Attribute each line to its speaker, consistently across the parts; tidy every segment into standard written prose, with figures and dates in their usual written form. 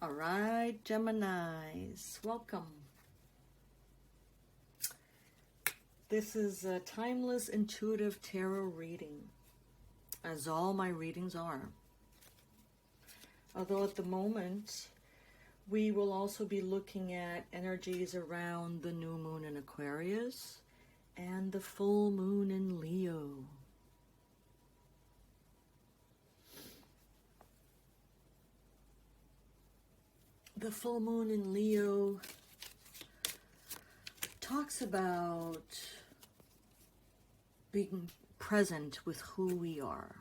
Speaker 1: All right, Geminis, welcome. This is a timeless intuitive tarot reading, as all my readings are. Although at the moment, we will also be looking at energies around the new moon in Aquarius and the full moon in Leo. The full moon in Leo talks about being present with who we are,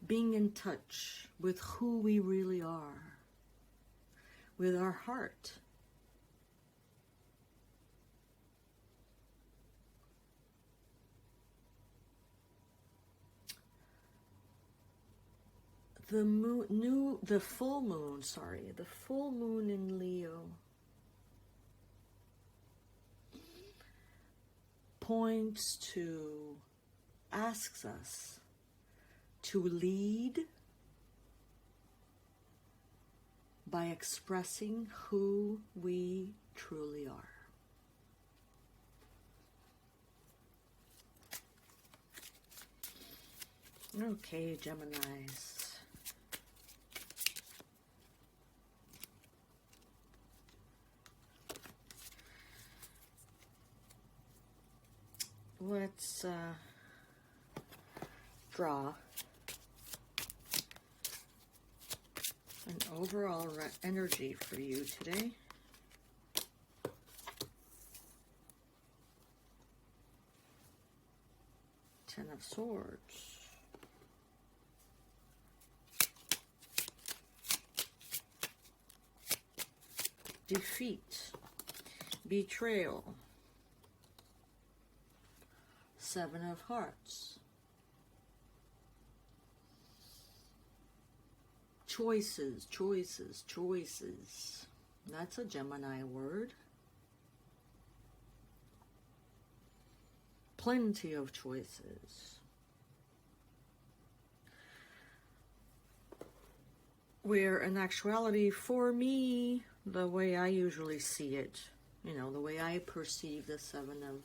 Speaker 1: being in touch with who we really are, with our heart. The full moon in Leo points to, asks us to lead by expressing who we truly are. Okay, Geminis. Let's draw an overall energy for you today. Ten of Swords. Defeat. Betrayal. Seven of Hearts. Choices, choices, choices. That's a Gemini word. Plenty of choices. Where in actuality, for me, the way I usually see it, the way I perceive the Seven of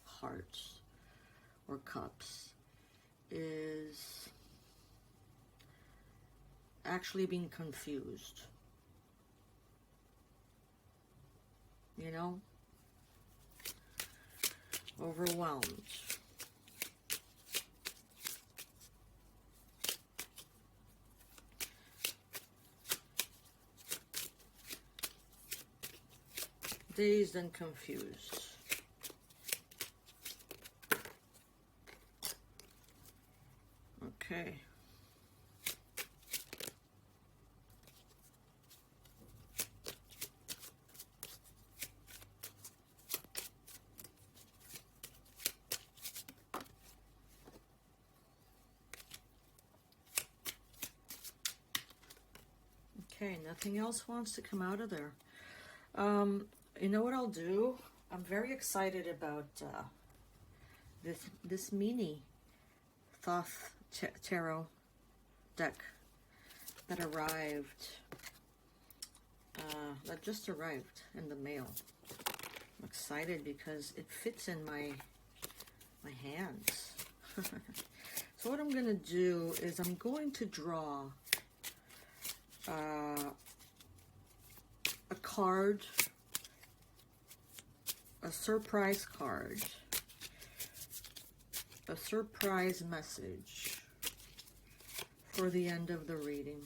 Speaker 1: Hearts or Cups, is actually being confused. Overwhelmed. Dazed and confused. Okay. Okay, nothing else wants to come out of there. You know what I'll do? I'm very excited about this mini Thoth tarot deck that arrived, that just arrived in the mail. I'm excited because it fits in my hands. So what I'm going to do is I'm going to draw a card, a surprise card, a surprise message for the end of the reading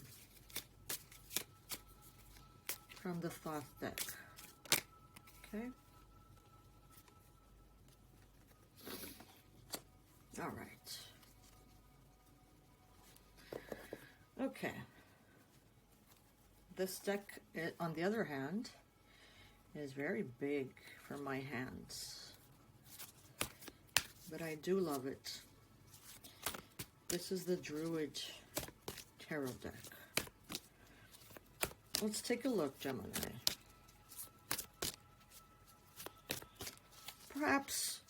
Speaker 1: from the Thoth deck. Okay? All right. Okay. This deck, on the other hand, is very big for my hands, but I do love it. This is the Druid Tarot deck. Let's take a look, Gemini. Perhaps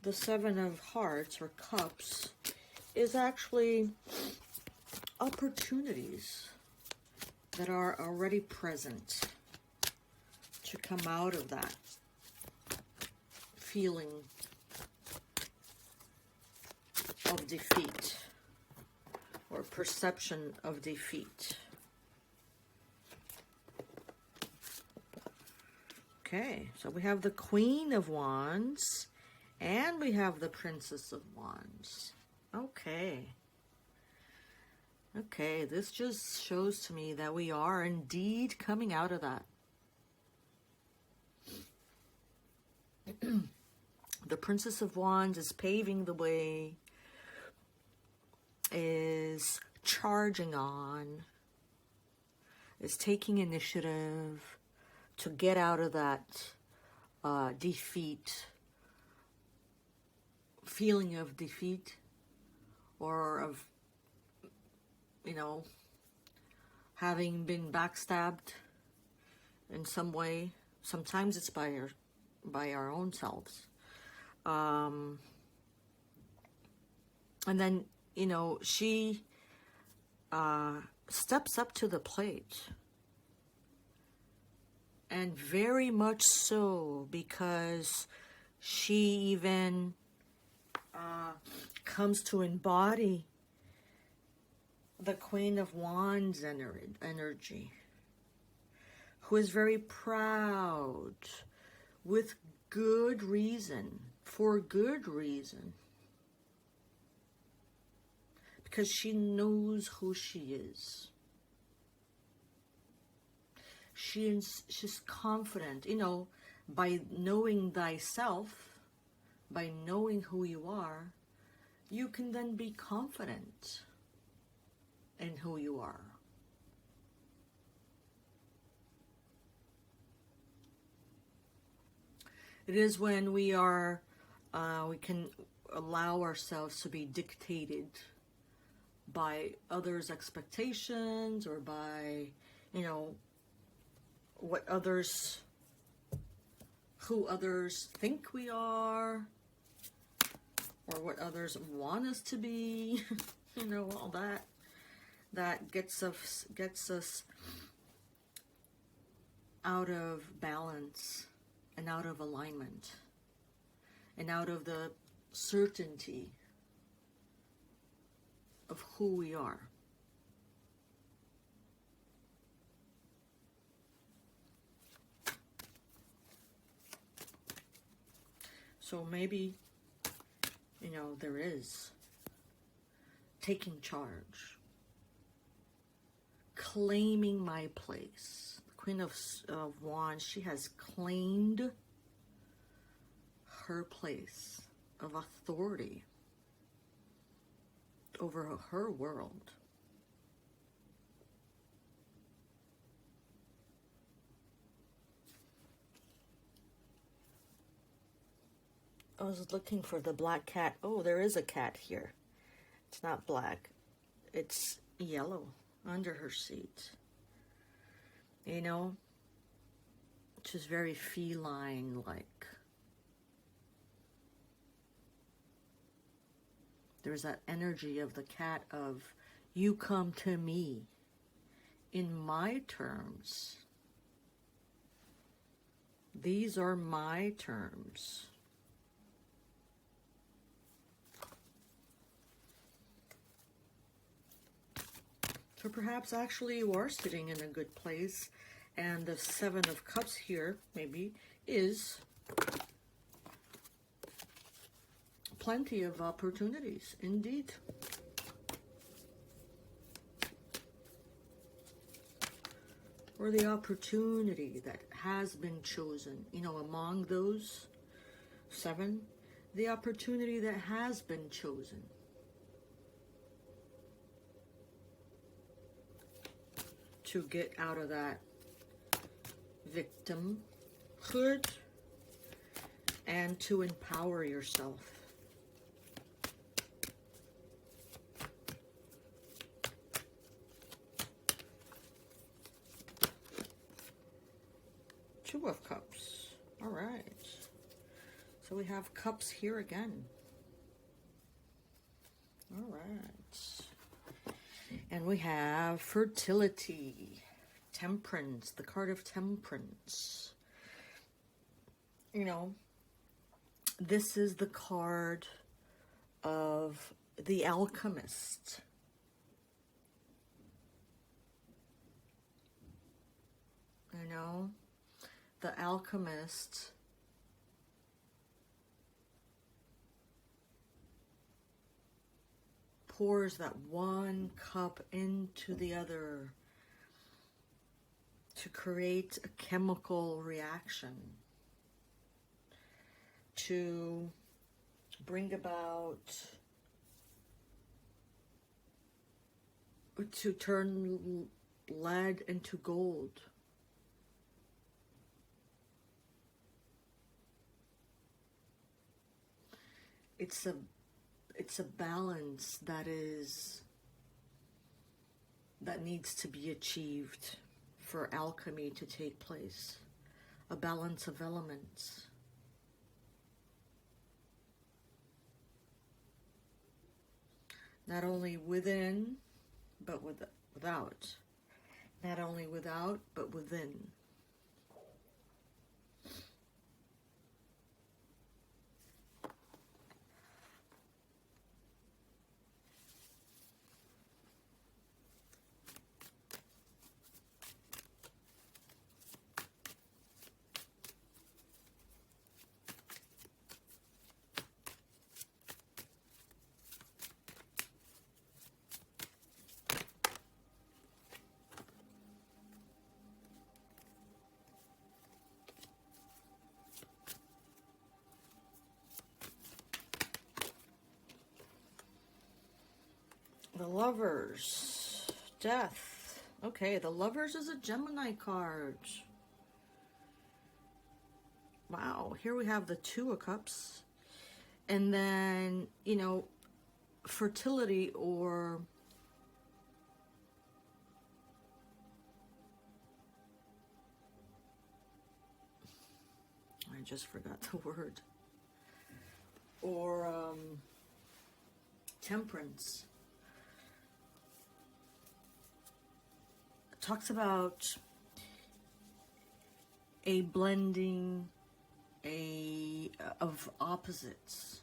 Speaker 1: the Seven of Hearts or Cups is actually opportunities that are already present to come out of that feeling of defeat or perception of defeat. Okay, so we have the Queen of Wands and we have the Princess of Wands. Okay. Okay, this just shows to me that we are indeed coming out of that. The Princess of Wands is paving the way, is charging on, is taking initiative to get out of that defeat, feeling of defeat, or of, you know, having been backstabbed in some way. Sometimes it's by our own selves. And then, you know, she steps up to the plate. And very much so, because she even comes to embody the Queen of Wands energy, who is very proud, with good reason, for good reason, because she knows who she is. She's confident, you know, by knowing thyself, by knowing who you are, you can then be confident in who you are. It is when we are, we can allow ourselves to be dictated by others' expectations, or by, you know, what others, who others think we are, or what others want us to be, you know, all that gets us out of balance and out of alignment and out of the certainty of who we are. So maybe, you know, there is taking charge, claiming my place. The Queen of Wands, she has claimed her place of authority over her world. I was looking for the black cat. Oh, there is a cat here. It's not black. It's yellow under her seat. You know, she's very feline-like. There's that energy of the cat of, you come to me in my terms. These are my terms. So perhaps actually you are sitting in a good place, and the Seven of Cups here maybe is plenty of opportunities, indeed. Or the opportunity that has been chosen, you know, among those seven, the opportunity that has been chosen to get out of that victimhood and to empower yourself. Two of Cups. All right. So we have Cups here again. All right. And we have fertility. Temperance, the card of Temperance. You know, this is the card of the alchemist. You know, the alchemist pours that one cup into the other to create a chemical reaction, to bring about, to turn lead into gold. It's a balance that needs to be achieved for alchemy to take place. A balance of elements. Not only within, but without. Not only without, but within. The Lovers, Death. Okay, the Lovers is a Gemini card. Wow, here we have the Two of Cups. And then, you know, fertility or I just forgot the word. Or temperance. It talks about a blending of opposites,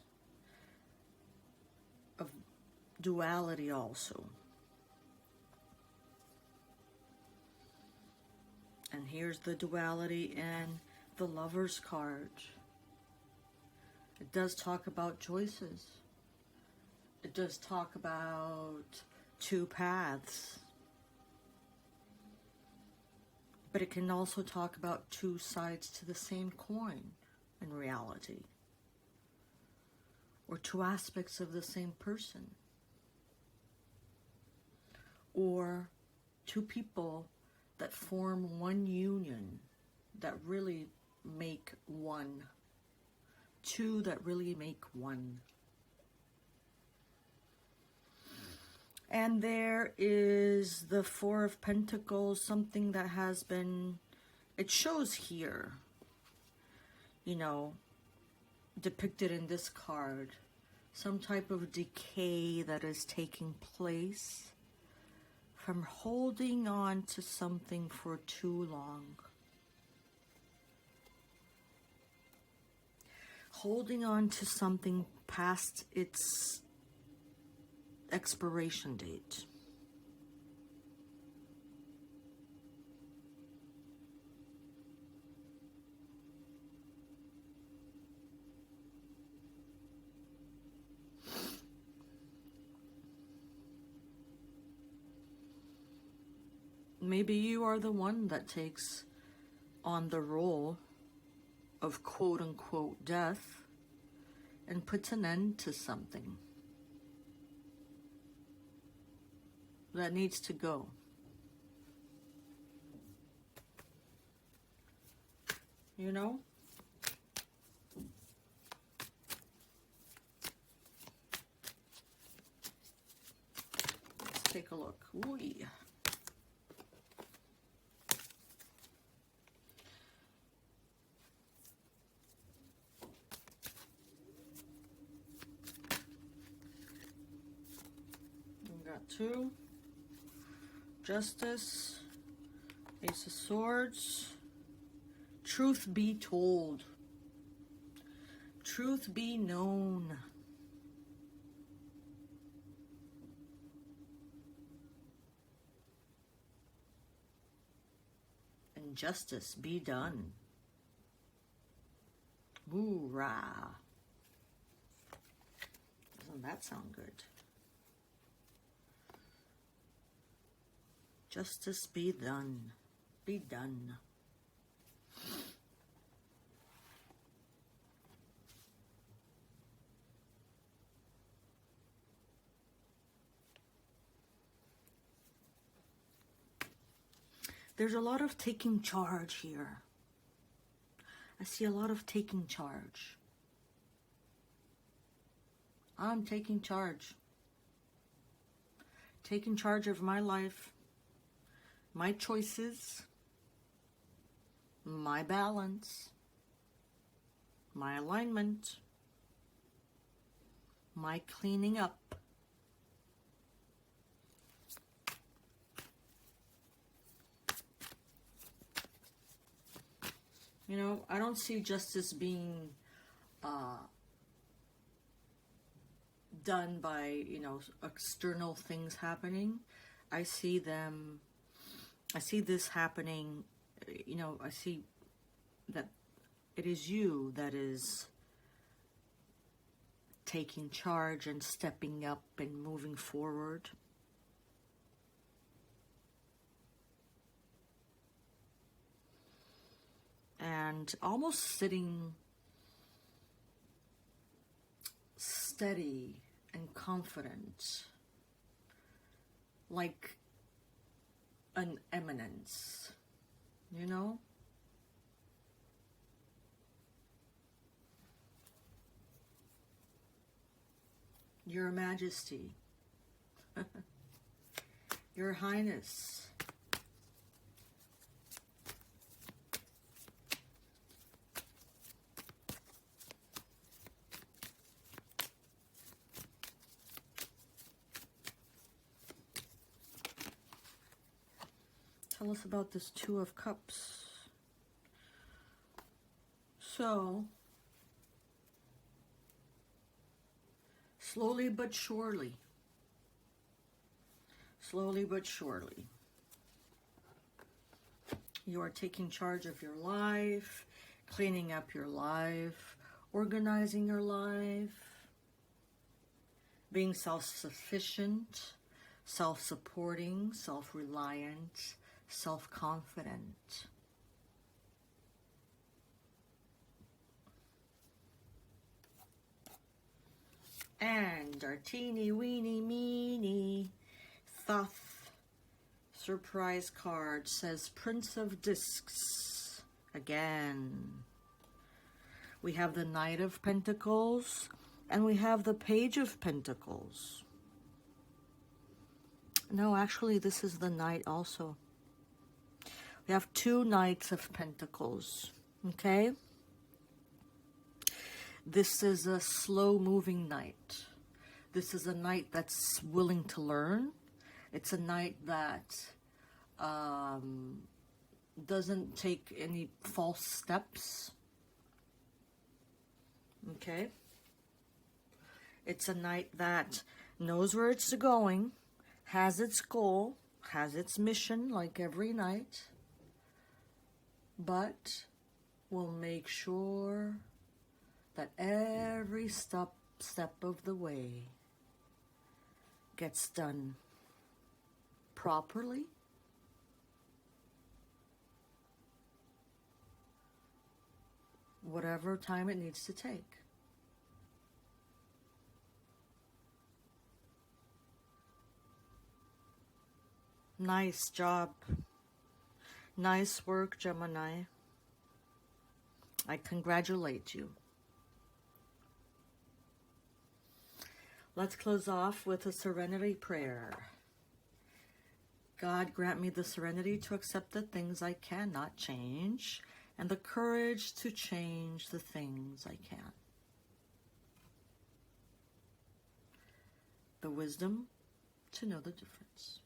Speaker 1: of duality also. And here's the duality in the Lover's card. It does talk about choices. It does talk about two paths. But it can also talk about two sides to the same coin in reality. Or two aspects of the same person. Or two people that form one union that really make one. Two that really make one. And there is the Four of Pentacles, something that has been, it shows here, you know, depicted in this card, some type of decay that is taking place from holding on to something for too long. Holding on to something past its expiration date. Maybe you are the one that takes on the role of quote-unquote death and puts an end to something that needs to go. You know? Let's take a look. Ooh. We got two. Justice, Ace of Swords. Truth be told. Truth be known. And justice be done. Hoorah. Doesn't that sound good? Justice be done. Be done. There's a lot of taking charge here. I see a lot of taking charge. I'm taking charge. Taking charge of my life, my choices, my balance, my alignment, my cleaning up. You know, I don't see justice being done by, you know, external things happening. I see this happening, you know, I see that it is you that is taking charge and stepping up and moving forward. And almost sitting steady and confident, like an eminence, you know? Your Majesty, Your Highness, tell us about this Two of Cups. So, slowly but surely, you are taking charge of your life, cleaning up your life, organizing your life, being self-sufficient, self-supporting, self-reliant, self-confident. And our teeny weeny meeny Thoth surprise card says Prince of Discs again. We have the Knight of Pentacles and we have the Page of Pentacles. No, actually this is the Knight also. We have two Knights of Pentacles, okay? This is a slow-moving knight. This is a knight that's willing to learn. It's a knight that doesn't take any false steps. Okay? It's a knight that knows where it's going, has its goal, has its mission like every knight, but will make sure that every step of the way gets done properly, whatever time it needs to take. Nice job. Nice work, Gemini. I congratulate you. Let's close off with a serenity prayer. God, grant me the serenity to accept the things I cannot change and the courage to change the things I can. The wisdom to know the difference.